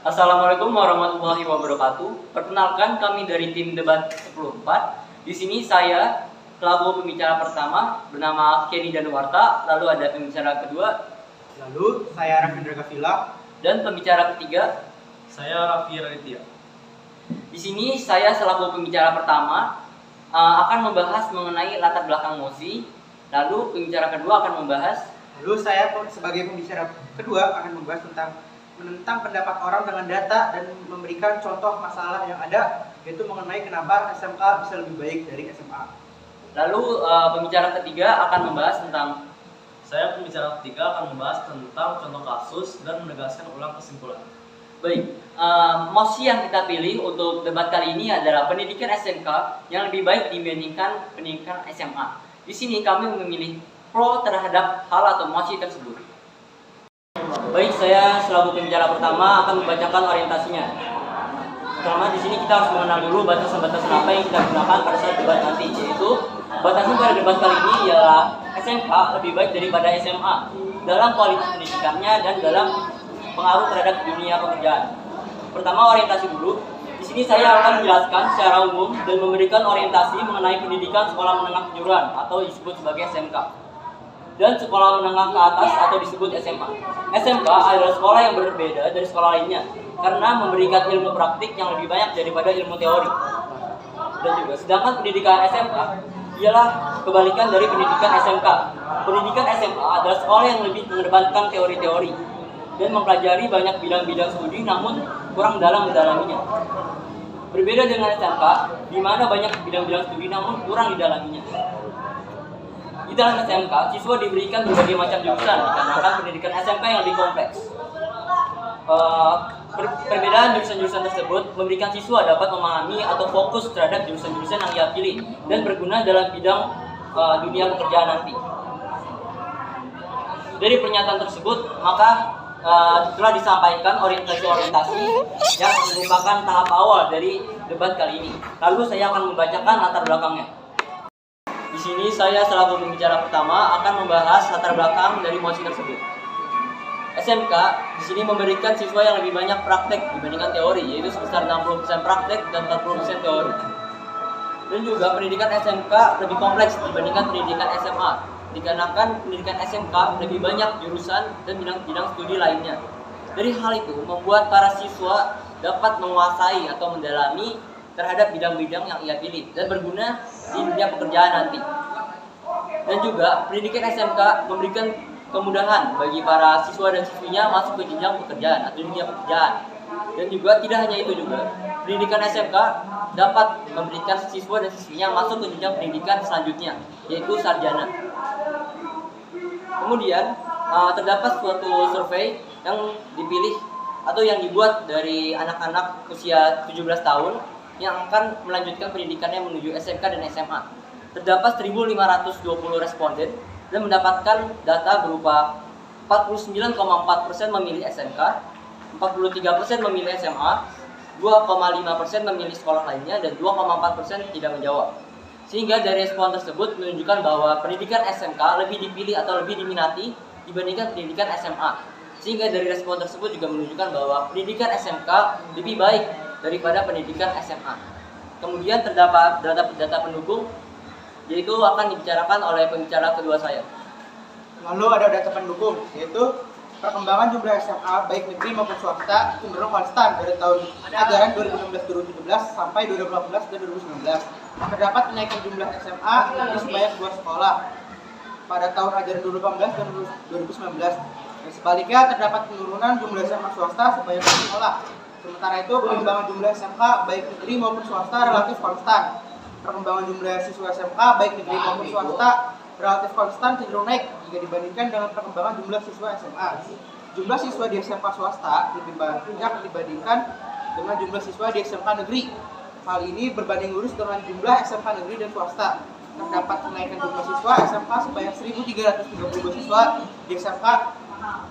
Assalamualaikum warahmatullahi wabarakatuh. Perkenalkan, kami dari tim debat 10/4. Di sini saya selaku pembicara pertama bernama Kenny Danuarta, lalu ada pembicara kedua, Lalu saya Rafindra Gafila. dan pembicara ketiga. Saya Raffi Raditya. Di sini saya selaku pembicara pertama akan membahas mengenai latar belakang mosi, lalu pembicara kedua akan membahas. Lalu saya sebagai pembicara kedua akan membahas tentang menentang pendapat orang dengan data dan memberikan contoh masalah yang ada, yaitu mengenai kenapa SMK bisa lebih baik dari SMA. Lalu pembicara ketiga akan membahas tentang. Saya pembicara ketiga akan membahas tentang contoh kasus dan menegaskan ulang kesimpulan. Baik, mosi yang kita pilih untuk debat kali ini adalah pendidikan SMK yang lebih baik dibandingkan pendidikan SMA. Di sini kami memilih pro terhadap hal atau mosi tersebut. Baik, saya selaku pembicara pertama akan membacakan orientasinya. Pertama, di sini kita harus mengenal dulu batasan-batasan apa yang kita gunakan pada saat debat nanti, yaitu batasan pada debat kali ini ialah SMK lebih baik daripada SMA dalam kualitas pendidikannya dan dalam pengaruh terhadap dunia pekerjaan. Pertama, orientasi dulu. Di sini saya akan menjelaskan secara umum dan memberikan orientasi mengenai pendidikan sekolah menengah kejuruan atau disebut sebagai SMK, dan sekolah menengah ke atas atau disebut SMA. SMK adalah sekolah yang berbeda dari sekolah lainnya karena memberikan ilmu praktik yang lebih banyak daripada ilmu teori. Dan juga sedangkan pendidikan SMK ialah kebalikan dari pendidikan SMK. Pendidikan SMA adalah sekolah yang lebih mengedepankan teori-teori dan mempelajari banyak bidang-bidang studi namun kurang dalam mendalaminya. Berbeda dengan SMK, di mana banyak bidang-bidang studi namun kurang didalaminya. Di dalam SMK, siswa diberikan berbagai macam jurusan dikarenakan pendidikan SMK yang lebih kompleks. Perbedaan jurusan-jurusan tersebut memberikan siswa dapat memahami atau fokus terhadap jurusan-jurusan yang ia pilih dan berguna dalam bidang dunia pekerjaan nanti. Dari pernyataan tersebut, maka telah disampaikan orientasi-orientasi yang merupakan tahap awal dari debat kali ini. Lalu saya akan membacakan latar belakangnya. Di sini saya selaku pembicara pertama akan membahas latar belakang dari mosi tersebut. SMK di sini memberikan siswa yang lebih banyak praktek dibandingkan teori, yaitu sebesar 60% praktek dan 40% teori. Dan juga pendidikan SMK lebih kompleks dibandingkan pendidikan SMA, dikarenakan pendidikan SMK lebih banyak jurusan dan bidang-bidang studi lainnya. Dari hal itu membuat para siswa dapat menguasai atau mendalami terhadap bidang-bidang yang ia pilih dan berguna di dunia pekerjaan nanti. Dan juga pendidikan SMK memberikan kemudahan bagi para siswa dan siswinya masuk ke jenjang pekerjaan atau dunia pekerjaan. Dan juga tidak hanya itu juga, pendidikan SMK dapat memberikan siswa dan siswinya masuk ke jenjang pendidikan selanjutnya, yaitu sarjana. Kemudian terdapat suatu survei yang dipilih atau yang dibuat dari anak-anak usia 17 tahun yang akan melanjutkan pendidikannya menuju SMK dan SMA. Terdapat 1.520 responden dan mendapatkan data berupa 49,4% memilih SMK, 43% memilih SMA, 2,5% memilih sekolah lainnya, dan 2,4% tidak menjawab. Sehingga dari respon tersebut menunjukkan bahwa pendidikan SMK lebih dipilih atau lebih diminati dibandingkan pendidikan SMA. Sehingga dari respon tersebut juga menunjukkan bahwa pendidikan SMK lebih baik daripada pendidikan SMA. Kemudian terdapat data pendukung, yaitu akan dibicarakan oleh pembicara kedua saya. Lalu ada data pendukung, yaitu perkembangan jumlah SMA baik negeri maupun swasta cenderung konstan dari tahun ajaran 2016-2017 sampai 2018 dan 2019. Terdapat kenaikan jumlah SMA di sebanyak 2 sekolah pada tahun ajaran 2018 dan 2019. Dan sebaliknya terdapat penurunan jumlah SMA swasta sebanyak 2 sekolah. Sementara itu perkembangan jumlah SMK baik negeri maupun swasta relatif konstan. Perkembangan jumlah siswa SMK baik negeri maupun swasta relatif konstan cenderung naik jika dibandingkan dengan perkembangan jumlah siswa SMA. Jumlah siswa di SMK swasta lebih banyak dibandingkan dengan jumlah siswa di SMK negeri. Hal ini berbanding lurus dengan jumlah SMK negeri dan swasta. Terdapat kenaikan jumlah siswa SMK sebanyak 1.332 siswa di SMK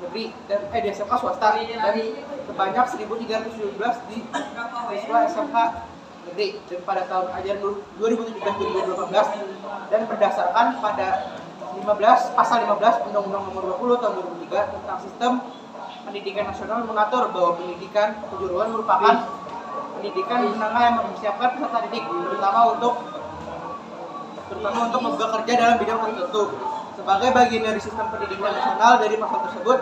negeri dan di SMK swasta dan sebanyak 1.317 di siswa SMK negeri dan pada tahun ajaran 2017-2018 dan berdasarkan pada pasal 15 Undang-Undang Nomor 20 Tahun 2003 tentang sistem Pendidikan nasional mengatur bahwa pendidikan kejuruan merupakan pendidikan menengah yang mempersiapkan peserta didik, terutama untuk bekerja dalam bidang tertentu. Sebagai bagian dari sistem pendidikan nasional, dari pasal tersebut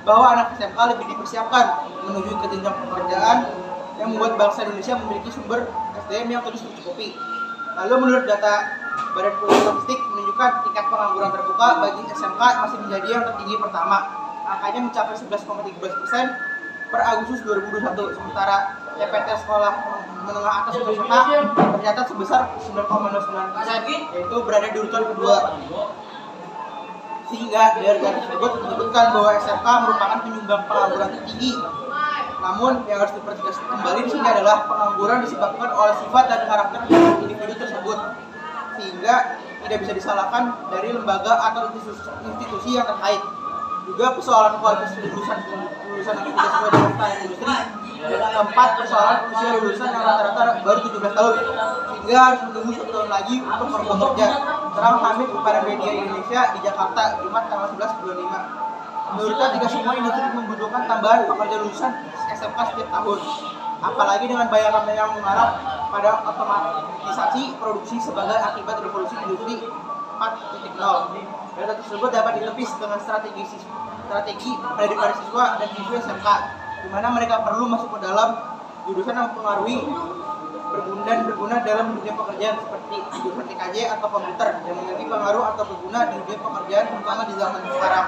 bahwa anak SMK lebih dipersiapkan menuju ke jenjang pekerjaan yang membuat bangsa Indonesia memiliki sumber SDM yang terus mencukupi. Lalu menurut data Badan Pusat Statistik menunjukkan tingkat pengangguran terbuka bagi SMK masih menjadi yang tertinggi pertama. Angkanya mencapai 11,13% per Agustus 2021, sementara TPT sekolah menengah atas untuk SMA tercatat sebesar 9,09%, yaitu berada di urutan kedua. Sehingga dari data tersebut menyebutkan bahwa SMK merupakan penyumbang pengangguran tertinggi. Namun yang harus dipertegas kembali di sini adalah pengangguran disebabkan oleh sifat dan karakter individu tersebut, sehingga tidak bisa disalahkan dari lembaga atau institusi yang terkait. Juga persoalan kualitas lulusan yang tidak sesuai dengan standar industri. Dan keempat, persoalan usia lulusan yang rata-rata baru 17 tahun, sehingga harus menunggu 1 tahun lagi untuk bekerja. Terang Hamid kepada media Indonesia di Jakarta, Jumat tanggal 11 bulan 5. Menurutnya tidak semua industri membutuhkan tambahan pekerja lulusan SMK setiap tahun. Apalagi dengan bayangan yang mengarah pada otomatisasi produksi sebagai akibat revolusi industri 4.0. Data tersebut dapat ditepis dengan strategi pendidikan siswa dan siswi SMK, di mana mereka perlu masuk ke dalam jurusan yang mempengaruhi berguna dalam dunia pekerjaan, seperti jurusan TKJ atau komputer yang memiliki pengaruh atau berguna di dunia pekerjaan, terutama di zaman sekarang.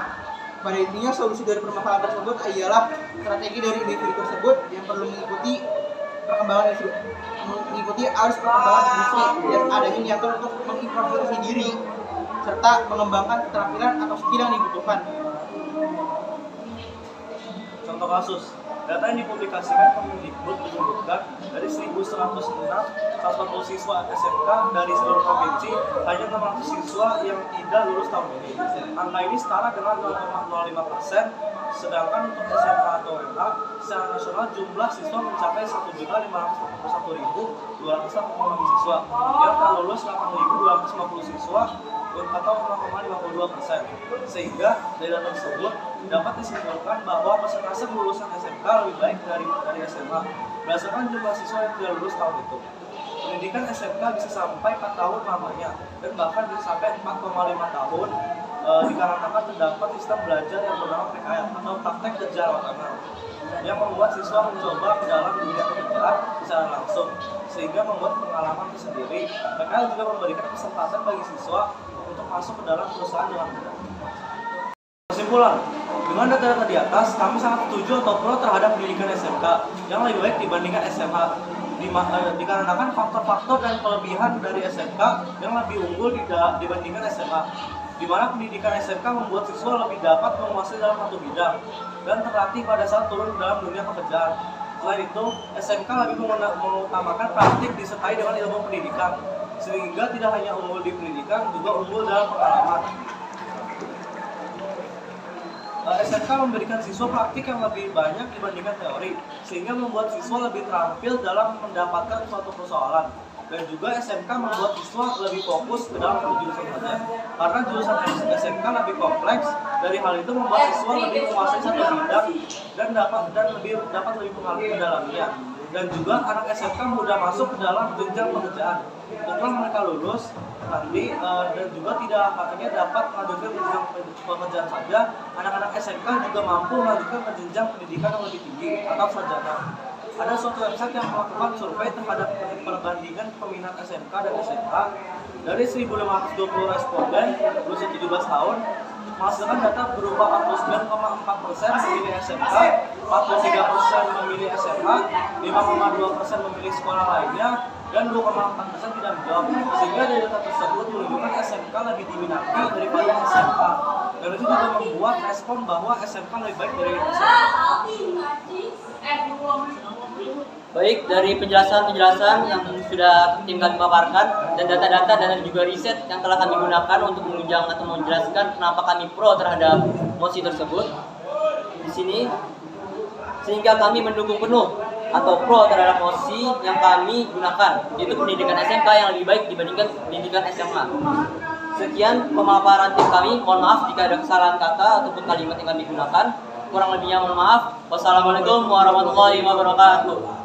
Pada intinya, solusi dari permasalahan tersebut ialah strategi dari individu tersebut yang perlu mengikuti arus perkembangan industri dan adanya niatan untuk mengimprovisasi diri serta mengembangkan keterampilan atau skill yang dibutuhkan. Contoh kasus, data yang dipublikasikan Kemendikbud menyebutkan dari 1.106 140 siswa SMK dari seluruh provinsi, hanya 600 siswa yang tidak lulus tahun ini. Angka ini setara dengan 0,05%, sedangkan untuk SMA atau MA secara nasional jumlah siswa mencapai 1.541.286 siswa, yang tak lulus 8.250 siswa atau 0,52%. Sehingga dari data tersebut dapat disimpulkan bahwa persentase kelulusan SMK lebih baik dari SMA berdasarkan jumlah siswa yang tidak lulus tahun itu. Pendidikan SMK bisa sampai 4 tahun lamanya dan bahkan bisa sampai 4,5 tahun dikarenakan terdapat sistem belajar yang bernama PKL atau praktek kerja lapangan yang membuat siswa mencoba ke dalam dunia pekerjaan secara langsung, sehingga membuat pengalaman tersendiri. PKL juga memberikan kesempatan bagi siswa untuk masuk ke dalam perusahaan dengan mudah. Kesimpulan, dengan data-data di atas, kami sangat setuju atau pro terhadap pendidikan SMK yang lebih baik dibandingkan SMA, dikarenakan faktor-faktor dan kelebihan dari SMK yang lebih unggul dibandingkan SMA, di mana pendidikan SMK membuat siswa lebih dapat menguasai dalam satu bidang dan terlatih pada saat turun dalam dunia pekerjaan. Selain itu, SMK lebih mengutamakan praktik disertai dengan ilmu pendidikan, sehingga tidak hanya unggul di pendidikan, juga unggul dalam pengalaman. SMK memberikan siswa praktik yang lebih banyak dibandingkan teori, sehingga membuat siswa lebih terampil dalam mendapatkan suatu persoalan. Dan juga SMK membuat siswa lebih fokus ke dalam jurusan saja, karena jurusan SMK lebih kompleks. Dari hal itu membuat siswa lebih menguasai satu bidang dan dapat lebih mendalaminya. Dan juga anak SMK mudah masuk ke dalam jenjang pekerjaan. Setelah mereka lulus nanti dan juga tidak hanya dapat melanjutkan jenjang pekerjaan saja, anak-anak SMK juga mampu melanjutkan ke jenjang pendidikan yang lebih tinggi atau sarjana. Ada suatu website yang melakukan survei terhadap perbandingan peminat SMK dan SMA. Dari 1.520 responden berusia 17 tahun, menghasilkan data berupa 49,4% memilih SMK, 43% memilih SMA, 5,2% memilih sekolah lainnya, dan 2,4% tidak menjawab. Sehingga dari data tersebut menunjukkan SMK lebih diminati daripada SMA. Dan itu juga membuat respon bahwa SMK lebih baik dari SMA. Baik, dari penjelasan yang sudah tim kami paparkan dan data-data dan juga riset yang telah kami gunakan untuk menunjang atau menjelaskan kenapa kami pro terhadap mosi tersebut di sini, sehingga kami mendukung penuh atau pro terhadap mosi yang kami gunakan, yaitu pendidikan SMK yang lebih baik dibandingkan pendidikan SMA. Sekian pemaparan tim kami, mohon maaf jika ada kesalahan kata ataupun kalimat yang kami gunakan. Kurang lebihnya mohon maaf. Wassalamualaikum warahmatullahi wabarakatuh.